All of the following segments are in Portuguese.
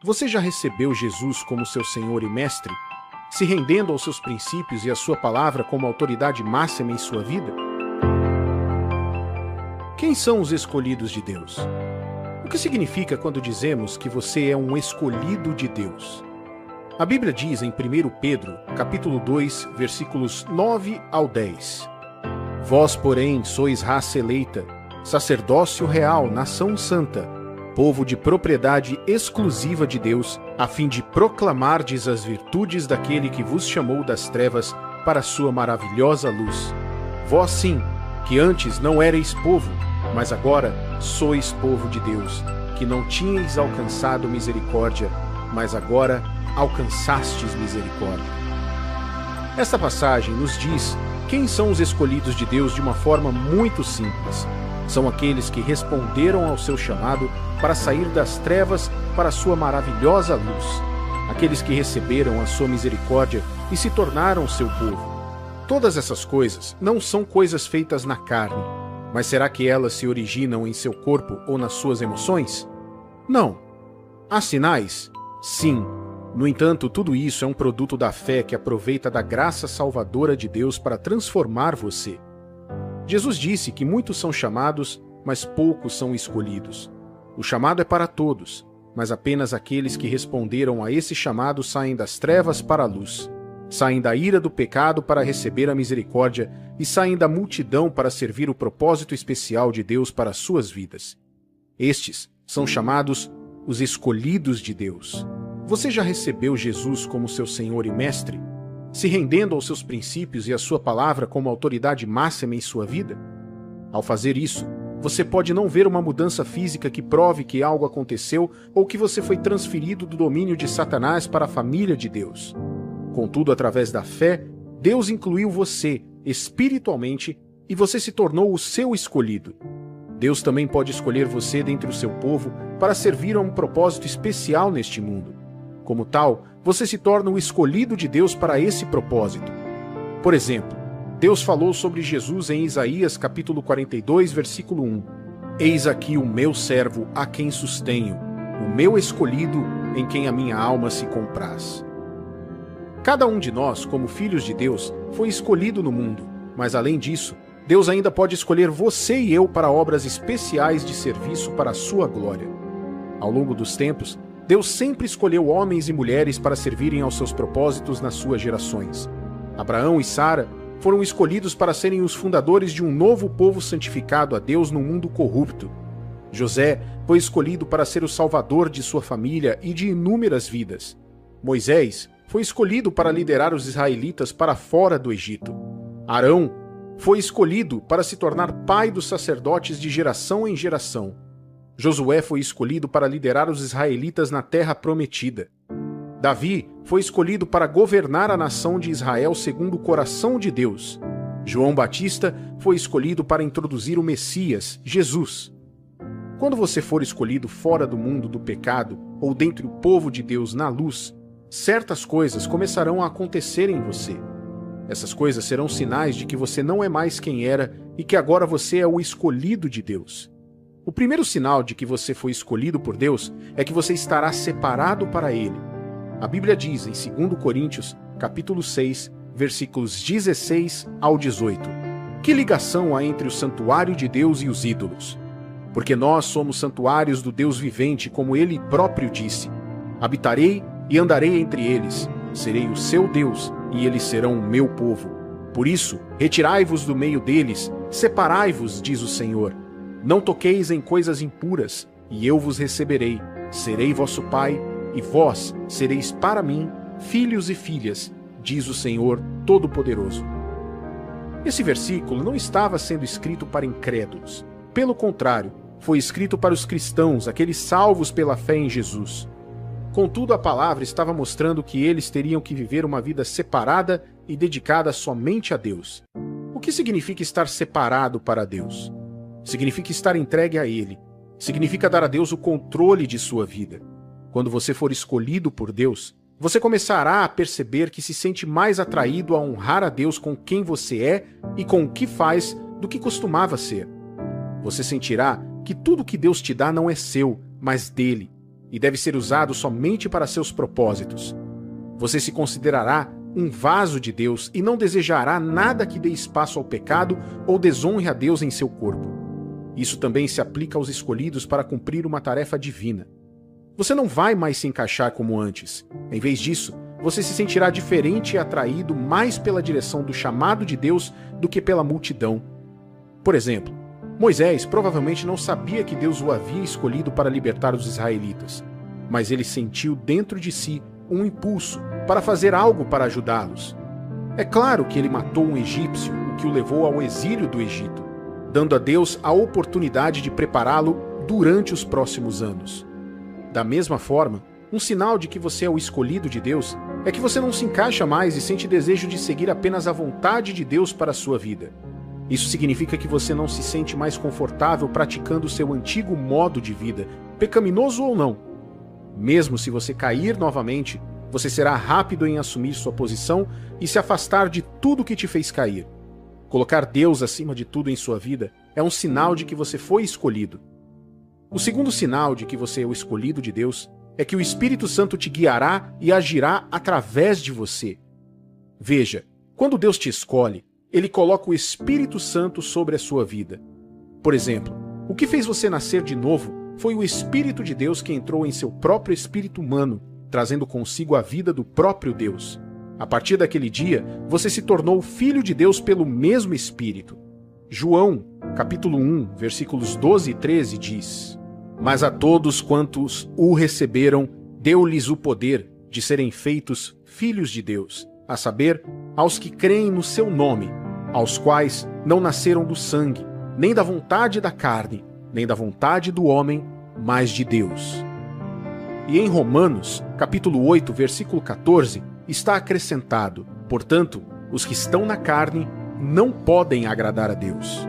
Você já recebeu Jesus como seu Senhor e Mestre, se rendendo aos seus princípios e à sua palavra como autoridade máxima em sua vida? Quem são os escolhidos de Deus? O que significa quando dizemos que você é um escolhido de Deus? A Bíblia diz em 1 Pedro, capítulo 2, versículos 9 ao 10: Vós, porém, sois raça eleita, sacerdócio real, nação santa, povo de propriedade exclusiva de Deus, a fim de proclamardes as virtudes daquele que vos chamou das trevas para a sua maravilhosa luz. Vós sim, que antes não erais povo, mas agora sois povo de Deus, que não tinhais alcançado misericórdia, mas agora alcançastes misericórdia. Esta passagem nos diz quem são os escolhidos de Deus de uma forma muito simples. São aqueles que responderam ao seu chamado para sair das trevas para a sua maravilhosa luz. Aqueles que receberam a sua misericórdia e se tornaram seu povo. Todas essas coisas não são coisas feitas na carne, mas será que elas se originam em seu corpo ou nas suas emoções? Não. Há sinais? Sim. No entanto, tudo isso é um produto da fé que aproveita da graça salvadora de Deus para transformar você. Jesus disse que muitos são chamados, mas poucos são escolhidos. O chamado é para todos, mas apenas aqueles que responderam a esse chamado saem das trevas para a luz. Saem da ira do pecado para receber a misericórdia e saem da multidão para servir o propósito especial de Deus para as suas vidas. Estes são chamados os escolhidos de Deus. Você já recebeu Jesus como seu Senhor e Mestre, se rendendo aos seus princípios e à sua palavra como autoridade máxima em sua vida? Ao fazer isso, você pode não ver uma mudança física que prove que algo aconteceu ou que você foi transferido do domínio de Satanás para a família de Deus. Contudo, através da fé, Deus incluiu você espiritualmente e você se tornou o seu escolhido. Deus também pode escolher você dentre o seu povo para servir a um propósito especial neste mundo. Como tal, você se torna o escolhido de Deus para esse propósito. Por exemplo, Deus falou sobre Jesus em Isaías capítulo 42, versículo 1. Eis aqui o meu servo a quem sustenho, o meu escolhido em quem a minha alma se compraz. Cada um de nós, como filhos de Deus, foi escolhido no mundo, mas além disso, Deus ainda pode escolher você e eu para obras especiais de serviço para a sua glória. Ao longo dos tempos, Deus sempre escolheu homens e mulheres para servirem aos seus propósitos nas suas gerações. Abraão e Sara foram escolhidos para serem os fundadores de um novo povo santificado a Deus num mundo corrupto. José foi escolhido para ser o salvador de sua família e de inúmeras vidas. Moisés foi escolhido para liderar os israelitas para fora do Egito. Arão foi escolhido para se tornar pai dos sacerdotes de geração em geração. Josué foi escolhido para liderar os israelitas na terra prometida. Davi foi escolhido para governar a nação de Israel segundo o coração de Deus. João Batista foi escolhido para introduzir o Messias, Jesus. Quando você for escolhido fora do mundo do pecado ou dentre o povo de Deus na luz, certas coisas começarão a acontecer em você. Essas coisas serão sinais de que você não é mais quem era e que agora você é o escolhido de Deus. O primeiro sinal de que você foi escolhido por Deus é que você estará separado para Ele. A Bíblia diz em 2 Coríntios, capítulo 6, versículos 16 ao 18: Que ligação há entre o santuário de Deus e os ídolos? Porque nós somos santuários do Deus vivente, como Ele próprio disse: Habitarei e andarei entre eles, serei o seu Deus e eles serão o meu povo. Por isso, retirai-vos do meio deles, separai-vos, diz o Senhor. Não toqueis em coisas impuras, e eu vos receberei. Serei vosso pai, e vós sereis para mim filhos e filhas, diz o Senhor Todo-Poderoso. Esse versículo não estava sendo escrito para incrédulos. Pelo contrário, foi escrito para os cristãos, aqueles salvos pela fé em Jesus. Contudo, a palavra estava mostrando que eles teriam que viver uma vida separada e dedicada somente a Deus. O que significa estar separado para Deus? Significa estar entregue a Ele. Significa dar a Deus o controle de sua vida. Quando você for escolhido por Deus, você começará a perceber que se sente mais atraído a honrar a Deus com quem você é e com o que faz do que costumava ser. Você sentirá que tudo que Deus te dá não é seu, mas dele. e deve ser usado somente para seus propósitos. Você se considerará um vaso de Deus e não desejará nada que dê espaço ao pecado ou desonre a Deus em seu corpo. Isso também se aplica aos escolhidos para cumprir uma tarefa divina. Você não vai mais se encaixar como antes. Em vez disso, você se sentirá diferente e atraído mais pela direção do chamado de Deus do que pela multidão. Por exemplo, Moisés provavelmente não sabia que Deus o havia escolhido para libertar os israelitas, mas ele sentiu dentro de si um impulso para fazer algo para ajudá-los. É claro que ele matou um egípcio, o que o levou ao exílio do Egito, dando a Deus a oportunidade de prepará-lo durante os próximos anos. Da mesma forma, um sinal de que você é o escolhido de Deus é que você não se encaixa mais e sente desejo de seguir apenas a vontade de Deus para a sua vida. Isso significa que você não se sente mais confortável praticando seu antigo modo de vida, pecaminoso ou não. Mesmo se você cair novamente, você será rápido em assumir sua posição e se afastar de tudo que te fez cair. Colocar Deus acima de tudo em sua vida é um sinal de que você foi escolhido. O segundo sinal de que você é o escolhido de Deus é que o Espírito Santo te guiará e agirá através de você. Veja, quando Deus te escolhe, Ele coloca o Espírito Santo sobre a sua vida. Por exemplo, o que fez você nascer de novo foi o Espírito de Deus que entrou em seu próprio espírito humano, trazendo consigo a vida do próprio Deus. A partir daquele dia, você se tornou filho de Deus pelo mesmo Espírito. João, capítulo 1, versículos 12 e 13 diz: Mas a todos quantos o receberam, deu-lhes o poder de serem feitos filhos de Deus, a saber, aos que creem no seu nome, aos quais não nasceram do sangue, nem da vontade da carne, nem da vontade do homem, mas de Deus. E em Romanos, capítulo 8, versículo 14, está acrescentado: Portanto, os que estão na carne não podem agradar a Deus.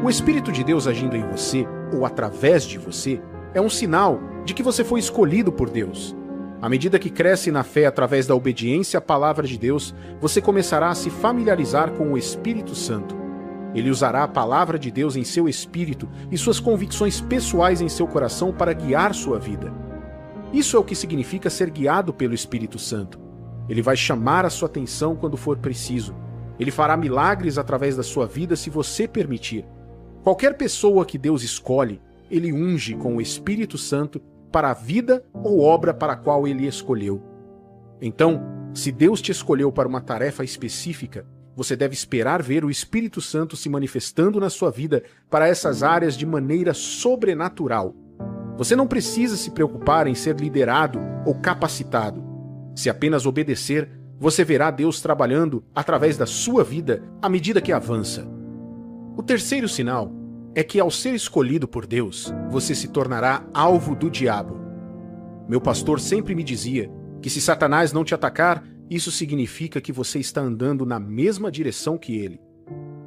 O Espírito de Deus agindo em você, ou através de você, é um sinal de que você foi escolhido por Deus. À medida que cresce na fé através da obediência à palavra de Deus, você começará a se familiarizar com o Espírito Santo. Ele usará a palavra de Deus em seu espírito e suas convicções pessoais em seu coração para guiar sua vida. Isso é o que significa ser guiado pelo Espírito Santo. Ele vai chamar a sua atenção quando for preciso. Ele fará milagres através da sua vida se você permitir. Qualquer pessoa que Deus escolhe, Ele unge com o Espírito Santo para a vida ou obra para a qual Ele escolheu. Então, se Deus te escolheu para uma tarefa específica, você deve esperar ver o Espírito Santo se manifestando na sua vida para essas áreas de maneira sobrenatural. Você não precisa se preocupar em ser liderado ou capacitado. Se apenas obedecer, você verá Deus trabalhando através da sua vida à medida que avança. O terceiro sinal é que, ao ser escolhido por Deus, você se tornará alvo do diabo. Meu pastor sempre me dizia que se Satanás não te atacar, isso significa que você está andando na mesma direção que ele.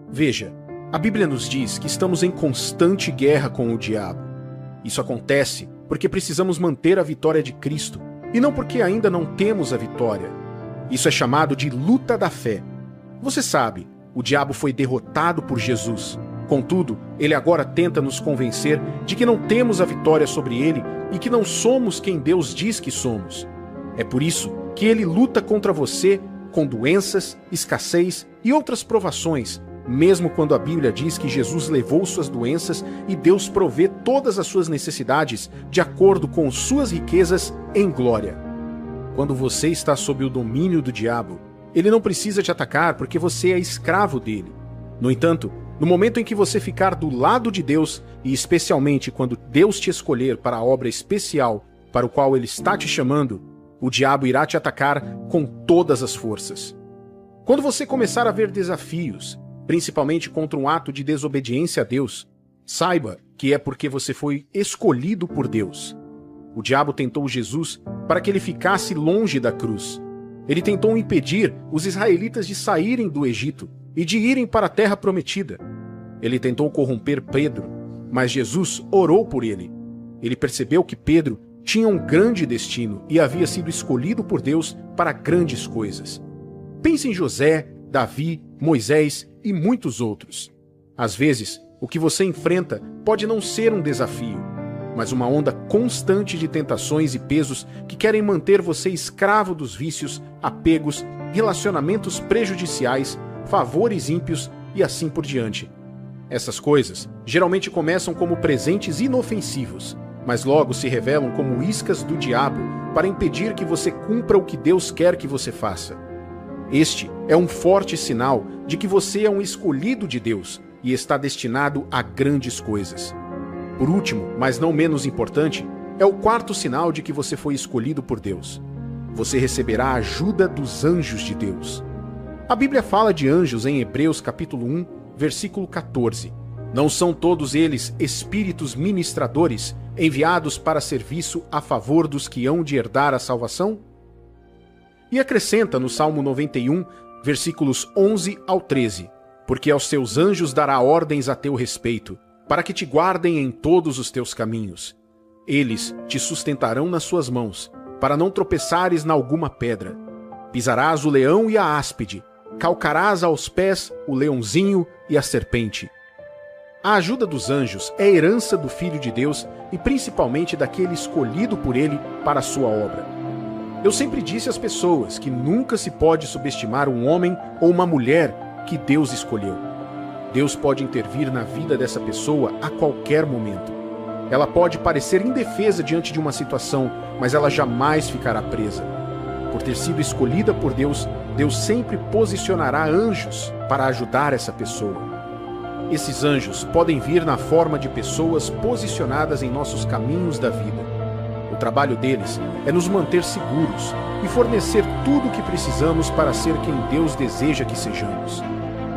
Veja, a Bíblia nos diz que estamos em constante guerra com o diabo. Isso acontece porque precisamos manter a vitória de Cristo, e não porque ainda não temos a vitória. Isso é chamado de luta da fé. Você sabe, o diabo foi derrotado por Jesus. Contudo, ele agora tenta nos convencer de que não temos a vitória sobre ele e que não somos quem Deus diz que somos. É por isso que ele luta contra você com doenças, escassez e outras provações, mesmo quando a Bíblia diz que Jesus levou suas doenças e Deus provê todas as suas necessidades de acordo com suas riquezas em glória. Quando você está sob o domínio do diabo, ele não precisa te atacar porque você é escravo dele. No entanto, no momento em que você ficar do lado de Deus, e especialmente quando Deus te escolher para a obra especial para o qual Ele está te chamando, o diabo irá te atacar com todas as forças. Quando você começar a ver desafios, principalmente contra um ato de desobediência a Deus, saiba que é porque você foi escolhido por Deus. O diabo tentou Jesus para que ele ficasse longe da cruz. Ele tentou impedir os israelitas de saírem do Egito e de irem para a terra prometida. Ele tentou corromper Pedro, mas Jesus orou por ele. Ele percebeu que Pedro tinha um grande destino e havia sido escolhido por Deus para grandes coisas. Pense em José, Davi, Moisés e muitos outros. Às vezes, o que você enfrenta pode não ser um desafio. mas uma onda constante de tentações e pesos que querem manter você escravo dos vícios, apegos, relacionamentos prejudiciais, favores ímpios e assim por diante. Essas coisas geralmente começam como presentes inofensivos, mas logo se revelam como iscas do diabo para impedir que você cumpra o que Deus quer que você faça. Este é um forte sinal de que você é um escolhido de Deus e está destinado a grandes coisas. Por último, mas não menos importante, é o quarto sinal de que você foi escolhido por Deus. Você receberá a ajuda dos anjos de Deus. A Bíblia fala de anjos em Hebreus capítulo 1, versículo 14. Não são todos eles espíritos ministradores enviados para serviço a favor dos que hão de herdar a salvação? E acrescenta no Salmo 91, versículos 11 ao 13, porque aos teus anjos dará ordens a teu respeito, para que te guardem em todos os teus caminhos. Eles te sustentarão nas suas mãos, para não tropeçares na alguma pedra. Pisarás o leão e a áspide, calcarás aos pés o leãozinho e a serpente. A ajuda dos anjos é herança do Filho de Deus e principalmente daquele escolhido por ele para a sua obra. Eu sempre disse às pessoas que nunca se pode subestimar um homem ou uma mulher que Deus escolheu. Deus pode intervir na vida dessa pessoa a qualquer momento. Ela pode parecer indefesa diante de uma situação, mas ela jamais ficará presa. Por ter sido escolhida por Deus, Deus sempre posicionará anjos para ajudar essa pessoa. Esses anjos podem vir na forma de pessoas posicionadas em nossos caminhos da vida. O trabalho deles é nos manter seguros e fornecer tudo o que precisamos para ser quem Deus deseja que sejamos.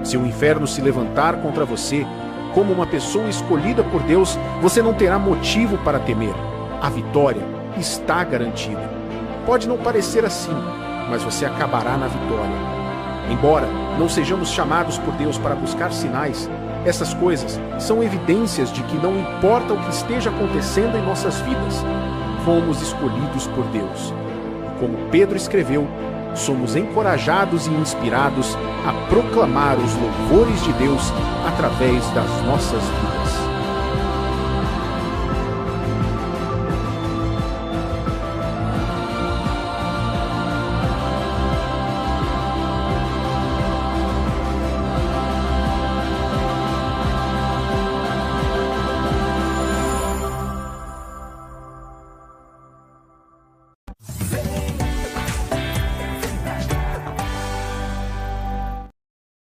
Se o inferno se levantar contra você, como uma pessoa escolhida por Deus, você não terá motivo para temer. A vitória está garantida. Pode não parecer assim, mas você acabará na vitória. Embora não sejamos chamados por Deus para buscar sinais, essas coisas são evidências de que não importa o que esteja acontecendo em nossas vidas, fomos escolhidos por Deus. E como Pedro escreveu, somos encorajados e inspirados a proclamar os louvores de Deus através das nossas vidas.